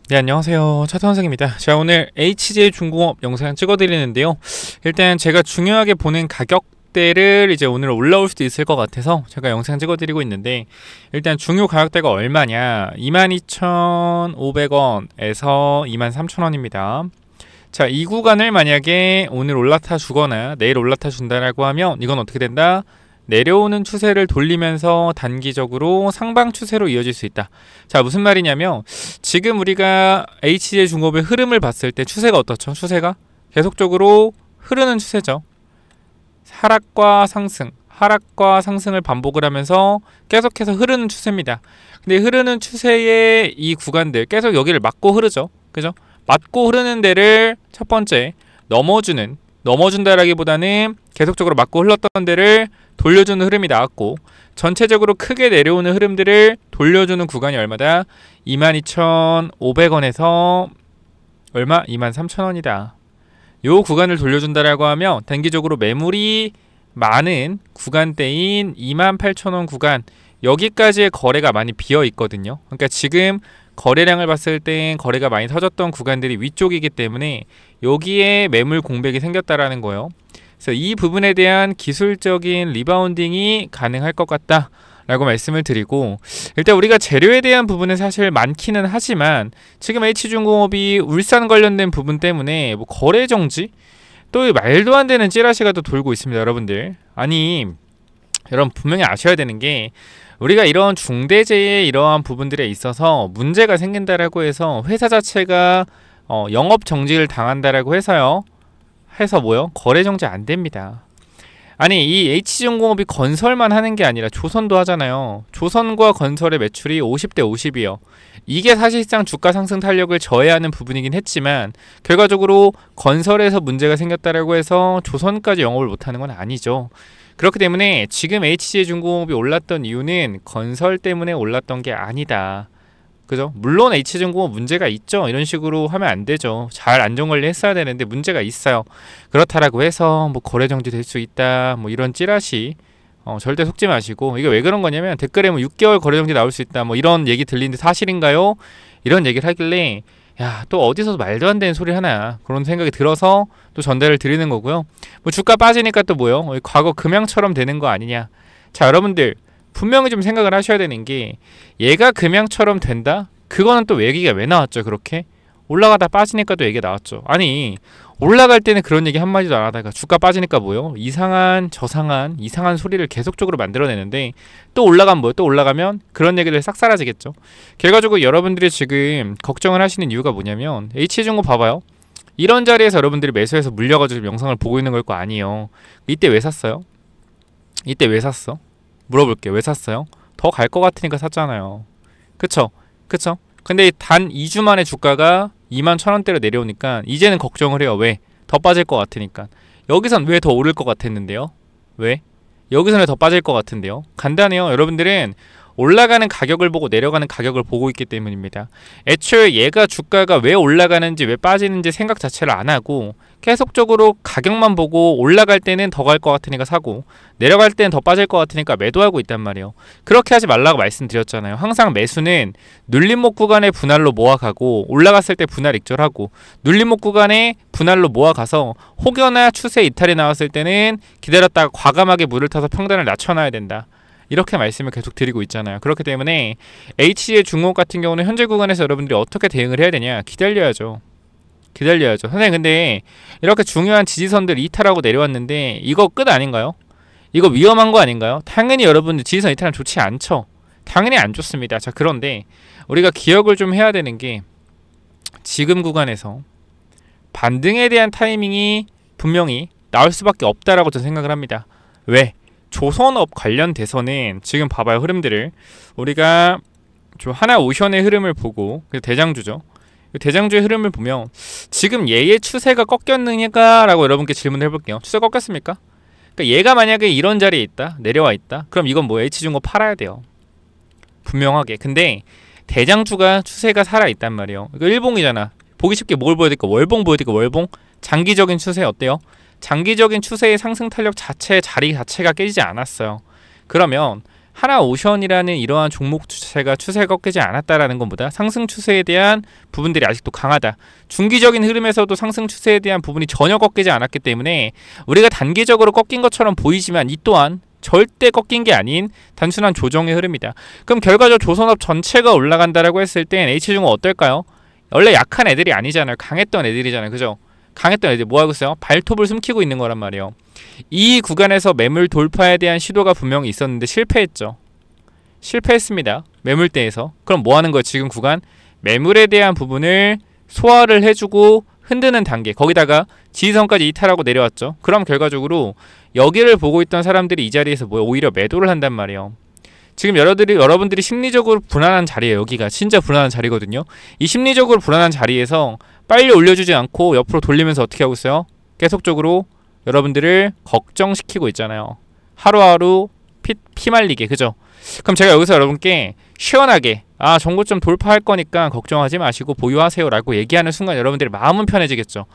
네, 안녕하세요. 차태원생입니다. 자, 오늘 HJ중공업 영상 찍어드리는데요. 일단 제가 중요하게 보는 가격대를 이제 오늘 올라올 수도 있을 것 같아서 제가 영상 찍어드리고 있는데, 일단 중요 가격대가 얼마냐? 22,500원에서 23,000원입니다. 자, 이 구간을 만약에 오늘 올라타 주거나 내일 올라타 준다라고 하면 이건 어떻게 된다? 내려오는 추세를 돌리면서 단기적으로 상방 추세로 이어질 수 있다. 자, 무슨 말이냐면 지금 우리가 HJ중공업의 흐름을 봤을 때 추세가 어떻죠? 추세가 계속적으로 흐르는 추세죠. 하락과 상승을 반복을 하면서 계속해서 흐르는 추세입니다. 근데 흐르는 추세의 이 구간들 계속 여기를 맞고 흐르죠. 그죠? 맞고 흐르는 데를 첫 번째 넘어준다라기보다는 계속적으로 맞고 흘렀던 데를 돌려주는 흐름이 나왔고, 전체적으로 크게 내려오는 흐름들을 돌려주는 구간이 얼마다? 22,500원에서 얼마? 23,000원이다. 요 구간을 돌려준다라고 하면 단기적으로 매물이 많은 구간대인 28,000원 구간, 여기까지의 거래가 많이 비어 있거든요. 그러니까 지금 거래량을 봤을 땐 거래가 많이 터졌던 구간들이 위쪽이기 때문에 여기에 매물 공백이 생겼다라는 거예요. 그래서 이 부분에 대한 기술적인 리바운딩이 가능할 것 같다 라고 말씀을 드리고, 일단 우리가 재료에 대한 부분은 사실 많기는 하지만 지금 H중공업이 울산 관련된 부분 때문에 뭐 거래 정지? 또 말도 안 되는 찌라시가 또 돌고 있습니다. 여러분들, 아니 여러분 분명히 아셔야 되는 게, 우리가 이런 중대재해 이러한 부분들에 있어서 문제가 생긴다라고 해서 회사 자체가 영업 정지를 당한다라고 해서요, 뭐요? 거래 정지 안 됩니다. 아니, 이 H중공업이 건설만 하는 게 아니라 조선도 하잖아요. 조선과 건설의 매출이 50대 50이요. 이게 사실상 주가 상승 탄력을 저해하는 부분이긴 했지만 결과적으로 건설에서 문제가 생겼다라고 해서 조선까지 영업을 못하는 건 아니죠. 그렇기 때문에 지금 HJ중공업이 올랐던 이유는 건설 때문에 올랐던 게 아니다. 그죠? 물론 H중공업 문제가 있죠. 이런 식으로 하면 안 되죠. 잘 안전관리 했어야 되는데 문제가 있어요. 그렇다라고 해서 뭐 거래 정지 될 수 있다, 뭐 이런 찌라시 절대 속지 마시고, 이게 왜 그런 거냐면 댓글에 뭐 6개월 거래 정지 나올 수 있다, 뭐 이런 얘기 들리는데 사실인가요? 이런 얘기를 하길래 야, 또 어디서 말도 안 되는 소리 하나, 그런 생각이 들어서 또 전달을 드리는 거고요. 뭐 주가 빠지니까 또 뭐요? 과거 금양처럼 되는 거 아니냐. 자, 여러분들 분명히 좀 생각을 하셔야 되는 게, 얘가 금양처럼 된다? 그거는 또 얘기가 왜 나왔죠? 그렇게 올라가다 빠지니까 또 얘기가 나왔죠. 아니, 올라갈 때는 그런 얘기 한마디도 안 하다가 주가 빠지니까 뭐요? 이상한 소리를 계속적으로 만들어내는데, 또 올라가면 뭐요? 또 올라가면 그런 얘기들 싹 사라지겠죠. 결과적으로 여러분들이 지금 걱정을 하시는 이유가 뭐냐면, H중공 봐봐요. 이런 자리에서 여러분들이 매수해서 물려가지고 영상을 보고 있는 걸 거 아니에요. 이때 왜 샀어요? 이때 왜 샀어? 물어볼게. 왜 샀어요? 더 갈 것 같으니까 샀잖아요. 그쵸? 근데 단 2주 만에 주가가 21,000원대로 내려오니까 이제는 걱정을 해요. 왜? 더 빠질 것 같으니까. 여기선 왜 더 오를 것 같았는데요? 왜? 여기서는 왜 더 빠질 것 같은데요? 간단해요. 여러분들은 올라가는 가격을 보고 내려가는 가격을 보고 있기 때문입니다. 애초에 얘가 주가가 왜 올라가는지 왜 빠지는지 생각 자체를 안 하고 계속적으로 가격만 보고 올라갈 때는 더 갈 것 같으니까 사고, 내려갈 때는 더 빠질 것 같으니까 매도하고 있단 말이에요. 그렇게 하지 말라고 말씀드렸잖아요. 항상 매수는 눌림목 구간에 분할로 모아가고, 올라갔을 때 분할 익절하고, 눌림목 구간에 분할로 모아가서 혹여나 추세 이탈이 나왔을 때는 기다렸다가 과감하게 물을 타서 평단을 낮춰놔야 된다, 이렇게 말씀을 계속 드리고 있잖아요. 그렇기 때문에 HJ중공업 같은 경우는 현재 구간에서 여러분들이 어떻게 대응을 해야 되냐? 기다려야죠. 선생님, 근데 이렇게 중요한 지지선들 이탈하고 내려왔는데 이거 끝 아닌가요? 이거 위험한 거 아닌가요? 당연히 여러분들 지지선 이탈은 좋지 않죠. 당연히 안 좋습니다. 자, 그런데 우리가 기억을 좀 해야 되는 게, 지금 구간에서 반등에 대한 타이밍이 분명히 나올 수밖에 없다라고 저는 생각을 합니다. 왜? 조선업 관련돼서는 지금 봐봐요. 흐름들을 우리가 좀 하나오션의 흐름을 보고, 대장주죠. 대장주의 흐름을 보면 지금 얘의 추세가 꺾였느냐가 라고 여러분께 질문을 해볼게요. 추세 꺾였습니까? 그러니까 얘가 만약에 이런 자리에 있다, 내려와 있다, 그럼 이건 뭐 H중공업 팔아야 돼요. 분명하게. 근데 대장주가 추세가 살아있단 말이에요. 이거 일봉이잖아. 보기 쉽게 뭘 보여드릴까? 월봉 보여드릴까? 월봉. 장기적인 추세 어때요? 장기적인 추세의 상승 탄력 자체, 자리 자체가 깨지지 않았어요. 그러면 하나오션이라는 이러한 종목 자체가 추세가 꺾이지 않았다라는 것보다 상승 추세에 대한 부분들이 아직도 강하다. 중기적인 흐름에서도 상승 추세에 대한 부분이 전혀 꺾이지 않았기 때문에 우리가 단기적으로 꺾인 것처럼 보이지만 이 또한 절대 꺾인 게 아닌 단순한 조정의 흐름이다. 그럼 결과적으로 조선업 전체가 올라간다라고 했을 땐 H중은 어떨까요? 원래 약한 애들이 아니잖아요. 강했던 애들이잖아요. 그죠? 강했던 애들 뭐하고 있어요? 발톱을 숨기고 있는 거란 말이에요. 이 구간에서 매물 돌파에 대한 시도가 분명히 있었는데 실패했죠. 실패했습니다. 매물대에서. 그럼 뭐 하는 거예요? 지금 구간 매물에 대한 부분을 소화를 해주고 흔드는 단계, 거기다가 지지선까지 이탈하고 내려왔죠. 그럼 결과적으로 여기를 보고 있던 사람들이 이 자리에서 뭐예요? 오히려 매도를 한단 말이에요. 지금 여러분들이 심리적으로 불안한 자리예요. 여기가 진짜 불안한 자리거든요. 이 심리적으로 불안한 자리에서 빨리 올려주지 않고 옆으로 돌리면서 어떻게 하고 있어요? 계속적으로 여러분들을 걱정시키고 있잖아요. 하루하루 피말리게. 그죠? 그럼 제가 여기서 여러분께 시원하게 정고점 돌파할 거니까 걱정하지 마시고 보유하세요 라고 얘기하는 순간 여러분들의 마음은 편해지겠죠.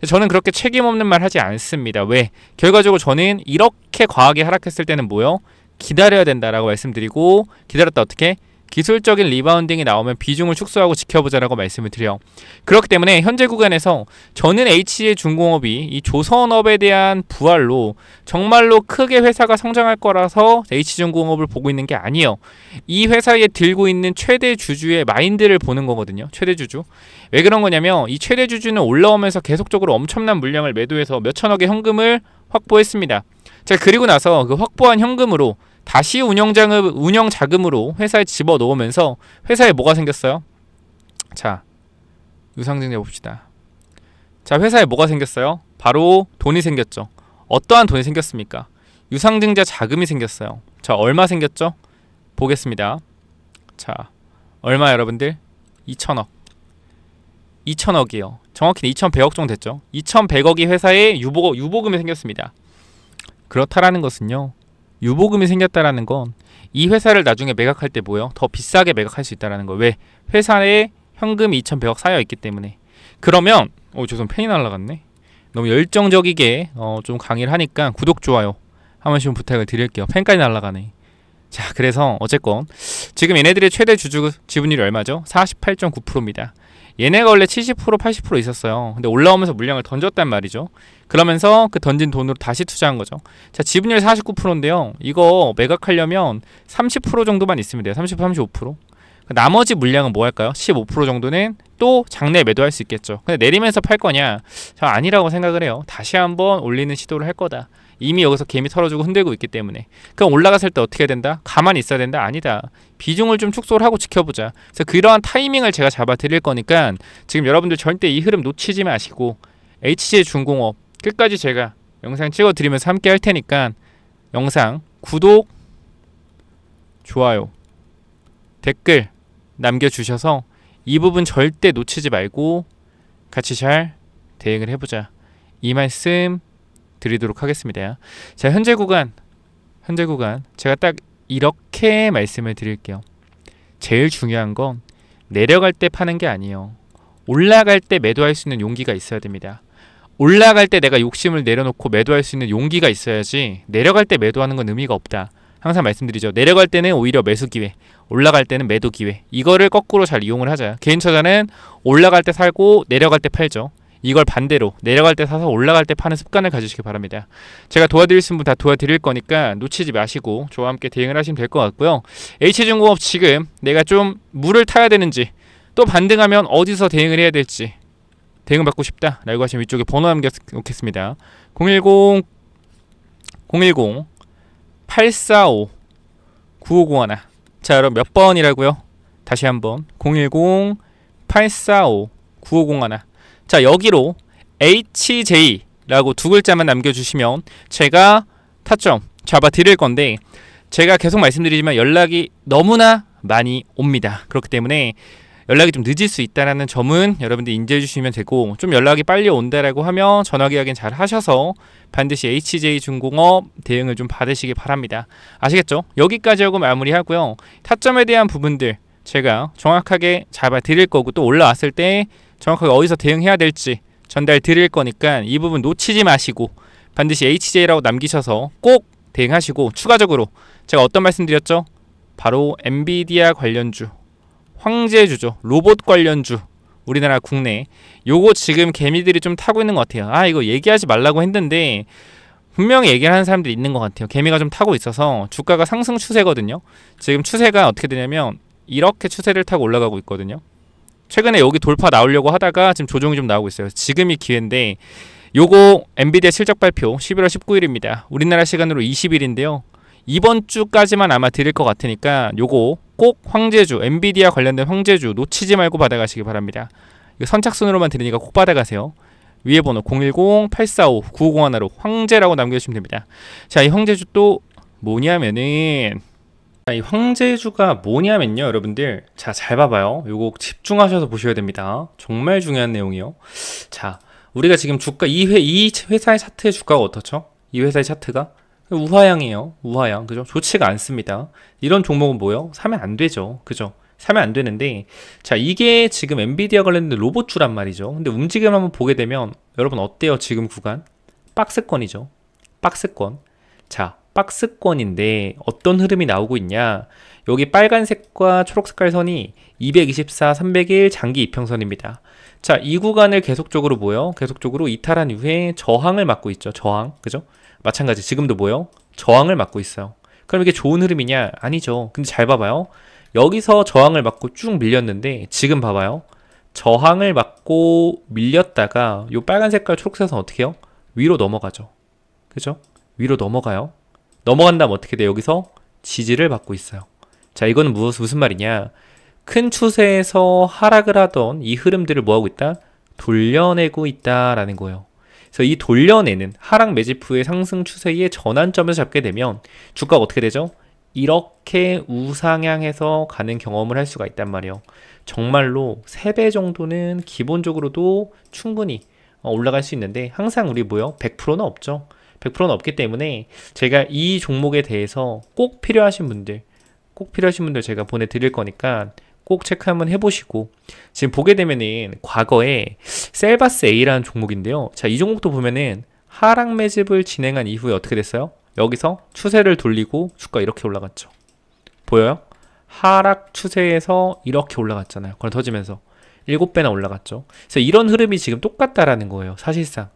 저는 그렇게 책임 없는 말 하지 않습니다. 왜? 결과적으로 저는 이렇게 과하게 하락했을 때는 뭐요? 기다려야 된다라고 말씀드리고, 기다렸다 어떻게? 기술적인 리바운딩이 나오면 비중을 축소하고 지켜보자라고 말씀을 드려요. 그렇기 때문에 현재 구간에서 저는 HJ중공업이 이 조선업에 대한 부활로 정말로 크게 회사가 성장할 거라서 HJ중공업을 보고 있는 게 아니에요. 이 회사에 들고 있는 최대 주주의 마인드를 보는 거거든요. 최대 주주. 왜 그런 거냐면 이 최대 주주는 올라오면서 계속적으로 엄청난 물량을 매도해서 몇천억의 현금을 확보했습니다. 자, 그리고 나서 그 확보한 현금으로 다시 운영 자금으로 회사에 집어넣으면서 회사에 뭐가 생겼어요? 자, 유상증자 봅시다. 자, 회사에 뭐가 생겼어요? 바로 돈이 생겼죠. 어떠한 돈이 생겼습니까? 유상증자 자금이 생겼어요. 자, 얼마 생겼죠? 보겠습니다. 자, 얼마 여러분들? 2천억. 2천억이에요. 정확히는 2,100억 정도 됐죠. 2,100억이 회사에 유보금이 생겼습니다. 그렇다라는 것은요, 유보금이 생겼다라는 건 이 회사를 나중에 매각할 때 뭐예요? 더 비싸게 매각할 수 있다라는 거예요. 왜? 회사에 현금이 2,100억 쌓여있기 때문에. 그러면 죄송합니다. 펜이 날라갔네. 너무 열정적이게 좀 강의를 하니까 구독, 좋아요 한 번씩 부탁을 드릴게요. 펜까지 날라가네. 자, 그래서 어쨌건 지금 얘네들의 최대 주주 지분율이 얼마죠? 48.9%입니다. 얘네가 원래 70% 80% 있었어요. 근데 올라오면서 물량을 던졌단 말이죠. 그러면서 그 던진 돈으로 다시 투자한 거죠. 자, 지분율 49%인데요. 이거 매각하려면 30% 정도만 있으면 돼요. 30, 35%. 나머지 물량은 뭐 할까요? 15% 정도는 또 장내 매도할 수 있겠죠. 근데 내리면서 팔 거냐? 저 아니라고 생각을 해요. 다시 한번 올리는 시도를 할 거다. 이미 여기서 개미 털어주고 흔들고 있기 때문에. 그럼 올라갔을 때 어떻게 해야 된다? 가만히 있어야 된다? 아니다. 비중을 좀 축소를 하고 지켜보자. 그래서 그러한 타이밍을 제가 잡아 드릴 거니까 지금 여러분들 절대 이 흐름 놓치지 마시고 HJ중공업 끝까지 제가 영상 찍어 드리면서 함께 할 테니까 영상 구독, 좋아요, 댓글 남겨주셔서 이 부분 절대 놓치지 말고 같이 잘 대응을 해보자. 이 말씀 드리도록 하겠습니다. 자, 현재 구간 제가 딱 이렇게 말씀을 드릴게요. 제일 중요한 건 내려갈 때 파는 게 아니에요. 올라갈 때 매도할 수 있는 용기가 있어야 됩니다. 올라갈 때 내가 욕심을 내려놓고 매도할 수 있는 용기가 있어야지 내려갈 때 매도하는 건 의미가 없다. 항상 말씀드리죠. 내려갈 때는 오히려 매수 기회, 올라갈 때는 매도 기회. 이거를 거꾸로 잘 이용을 하자. 개인 투자자는 올라갈 때 살고 내려갈 때 팔죠. 이걸 반대로 내려갈 때 사서 올라갈 때 파는 습관을 가지시기 바랍니다. 제가 도와드릴 수 있는 분 다 도와드릴 거니까 놓치지 마시고 저와 함께 대응을 하시면 될 것 같고요. H중공업 지금 내가 좀 물을 타야 되는지 또 반등하면 어디서 대응을 해야 될지 대응 받고 싶다 라고 하시면 위쪽에 번호 남겨놓겠습니다. 010-845-9501. 자, 여러분 몇 번이라고요? 다시 한번 010-845-9501. 자, 여기로 HJ라고 두 글자만 남겨주시면 제가 타점 잡아 드릴 건데, 제가 계속 말씀드리지만 연락이 너무나 많이 옵니다. 그렇기 때문에 연락이 좀 늦을 수 있다는 점은 여러분들 인지해 주시면 되고, 좀 연락이 빨리 온다라고 하면 전화기 확인 잘 하셔서 반드시 HJ중공업 대응을 좀 받으시기 바랍니다. 아시겠죠? 여기까지 하고 마무리하고요. 타점에 대한 부분들 제가 정확하게 잡아 드릴 거고, 또 올라왔을 때 정확하게 어디서 대응해야 될지 전달 드릴 거니까 이 부분 놓치지 마시고 반드시 HJ라고 남기셔서 꼭 대응하시고, 추가적으로 제가 어떤 말씀드렸죠? 바로 엔비디아 관련주, 황제주죠. 로봇 관련주, 우리나라 국내 요거 지금 개미들이 좀 타고 있는 것 같아요. 아, 이거 얘기하지 말라고 했는데 분명히 얘기를 하는 사람들이 있는 것 같아요. 개미가 좀 타고 있어서 주가가 상승 추세거든요. 지금 추세가 어떻게 되냐면 이렇게 추세를 타고 올라가고 있거든요. 최근에 여기 돌파 나오려고 하다가 지금 조정이 좀 나오고 있어요. 지금이 기회인데, 요거 엔비디아 실적 발표 11월 19일입니다. 우리나라 시간으로 20일인데요. 이번 주까지만 아마 드릴 것 같으니까 요거 꼭 황제주, 엔비디아 관련된 황제주 놓치지 말고 받아가시기 바랍니다. 이거 선착순으로만 드리니까 꼭 받아가세요. 위에 번호 010-845-9501로 황제라고 남겨주시면 됩니다. 자, 이 황제주 또 뭐냐면은, 이 황제주가 뭐냐면요, 여러분들. 자, 잘 봐봐요. 요거 집중하셔서 보셔야 됩니다. 정말 중요한 내용이요. 자, 우리가 지금 주가 이 회사의 차트의 주가가 어떻죠? 이 회사의 차트가 우하향이에요. 우하향. 그죠? 좋지가 않습니다. 이런 종목은 뭐예요? 사면 안 되죠. 그죠? 사면 안 되는데, 자, 이게 지금 엔비디아 관련된 로봇주란 말이죠. 근데 움직임 한번 보게 되면 여러분 어때요? 지금 구간 박스권이죠. 박스권. 자, 박스권인데 어떤 흐름이 나오고 있냐? 여기 빨간색과 초록색깔 선이 224, 301 장기 이평선입니다. 자, 이 구간을 계속적으로 뭐요? 계속적으로 이탈한 이후에 저항을 맞고 있죠. 저항. 그죠? 마찬가지 지금도 뭐요? 저항을 맞고 있어요. 그럼 이게 좋은 흐름이냐? 아니죠. 근데 잘 봐봐요. 여기서 저항을 맞고 쭉 밀렸는데 지금 봐봐요. 저항을 맞고 밀렸다가 요 빨간 색깔 초록색은 어떻게 해요? 위로 넘어가죠. 그죠? 위로 넘어가요. 넘어간 다음 어떻게 돼요? 여기서 지지를 받고 있어요. 자, 이거는 무슨 말이냐? 큰 추세에서 하락을 하던 이 흐름들을 뭐하고 있다? 돌려내고 있다라는 거예요. 그래서 이 돌려내는 하락 매집 후의 상승 추세의 전환점에서 잡게 되면 주가가 어떻게 되죠? 이렇게 우상향해서 가는 경험을 할 수가 있단 말이에요. 정말로 3배 정도는 기본적으로도 충분히 올라갈 수 있는데 항상 우리 뭐요? 100%는 없죠. 100%는 없기 때문에 제가 이 종목에 대해서 꼭 필요하신 분들 제가 보내드릴 거니까 꼭 체크 한번 해보시고, 지금 보게 되면은 과거에 셀바스 A라는 종목인데요. 자, 이 종목도 보면은 하락 매집을 진행한 이후에 어떻게 됐어요? 여기서 추세를 돌리고 주가 이렇게 올라갔죠. 보여요? 하락 추세에서 이렇게 올라갔잖아요. 그럼 터지면서 7배나 올라갔죠. 그래서 이런 흐름이 지금 똑같다라는 거예요. 사실상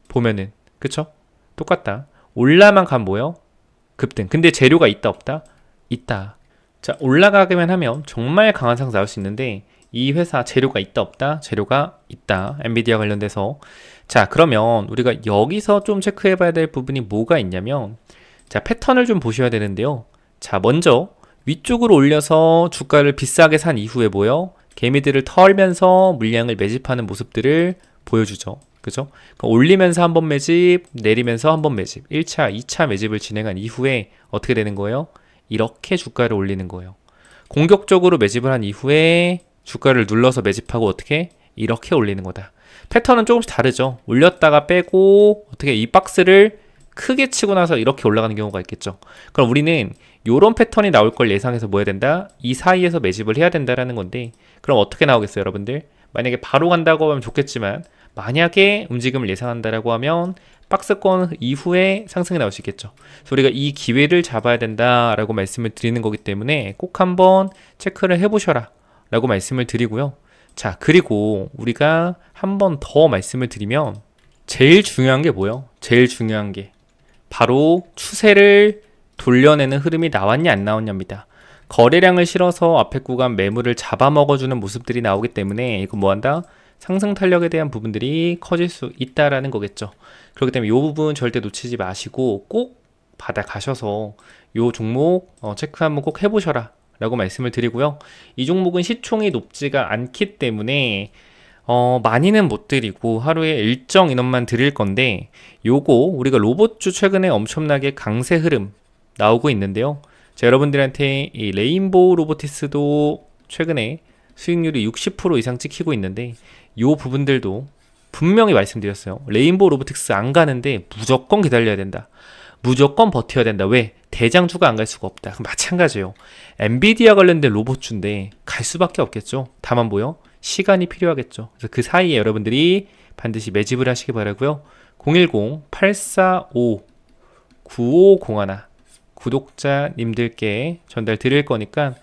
보면은. 그쵸? 똑같다. 올라만 가면 뭐예요? 급등. 근데 재료가 있다 없다? 있다. 자, 올라가기만 하면 정말 강한 상승 나올 수 있는데 이 회사 재료가 있다 없다? 재료가 있다. 엔비디아 관련돼서. 자, 그러면 우리가 여기서 좀 체크해 봐야 될 부분이 뭐가 있냐면, 자, 패턴을 좀 보셔야 되는데요. 자, 먼저 위쪽으로 올려서 주가를 비싸게 산 이후에 뭐요? 개미들을 털면서 물량을 매집하는 모습들을 보여주죠. 그죠? 올리면서 한번 매집, 내리면서 한번 매집, 1차, 2차 매집을 진행한 이후에 어떻게 되는 거예요? 이렇게 주가를 올리는 거예요. 공격적으로 매집을 한 이후에 주가를 눌러서 매집하고 어떻게? 이렇게 올리는 거다. 패턴은 조금씩 다르죠. 올렸다가 빼고 어떻게 이 박스를 크게 치고 나서 이렇게 올라가는 경우가 있겠죠. 그럼 우리는 이런 패턴이 나올 걸 예상해서 뭐 해야 된다? 이 사이에서 매집을 해야 된다라는 건데, 그럼 어떻게 나오겠어요, 여러분들? 만약에 바로 간다고 하면 좋겠지만 만약에 움직임을 예상한다라고 하면 박스권 이후에 상승이 나올 수 있겠죠. 그래서 우리가 이 기회를 잡아야 된다라고 말씀을 드리는 거기 때문에 꼭 한번 체크를 해보셔라 라고 말씀을 드리고요. 자, 그리고 우리가 한 번 더 말씀을 드리면 제일 중요한 게 뭐예요? 제일 중요한 게 바로 추세를 돌려내는 흐름이 나왔냐 안 나왔냐입니다. 거래량을 실어서 앞에 구간 매물을 잡아먹어주는 모습들이 나오기 때문에 이거 뭐한다? 상승 탄력에 대한 부분들이 커질 수 있다라는 거겠죠. 그렇기 때문에 이 부분 절대 놓치지 마시고 꼭 받아가셔서 이 종목 체크 한번 꼭 해보셔라 라고 말씀을 드리고요. 이 종목은 시총이 높지가 않기 때문에 많이는 못 드리고 하루에 일정 인원만 드릴 건데, 요거 우리가 로봇주 최근에 엄청나게 강세 흐름 나오고 있는데요. 자, 여러분들한테 이 레인보우 로보티스도 최근에 수익률이 60% 이상 찍히고 있는데 요 부분들도 분명히 말씀드렸어요. 레인보우 로보틱스 안 가는데 무조건 기다려야 된다. 무조건 버텨야 된다. 왜? 대장주가 안 갈 수가 없다. 그럼 마찬가지예요. 엔비디아 관련된 로봇주인데 갈 수밖에 없겠죠. 다만 뭐요? 시간이 필요하겠죠. 그래서 그 사이에 여러분들이 반드시 매집을 하시기 바라고요. 010-845-9501 구독자님들께 전달 드릴 거니까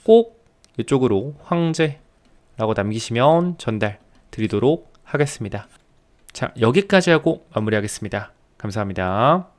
꼭 이쪽으로 황제라고 남기시면 전달 드리도록 하겠습니다. 자, 여기까지 하고 마무리하겠습니다. 감사합니다.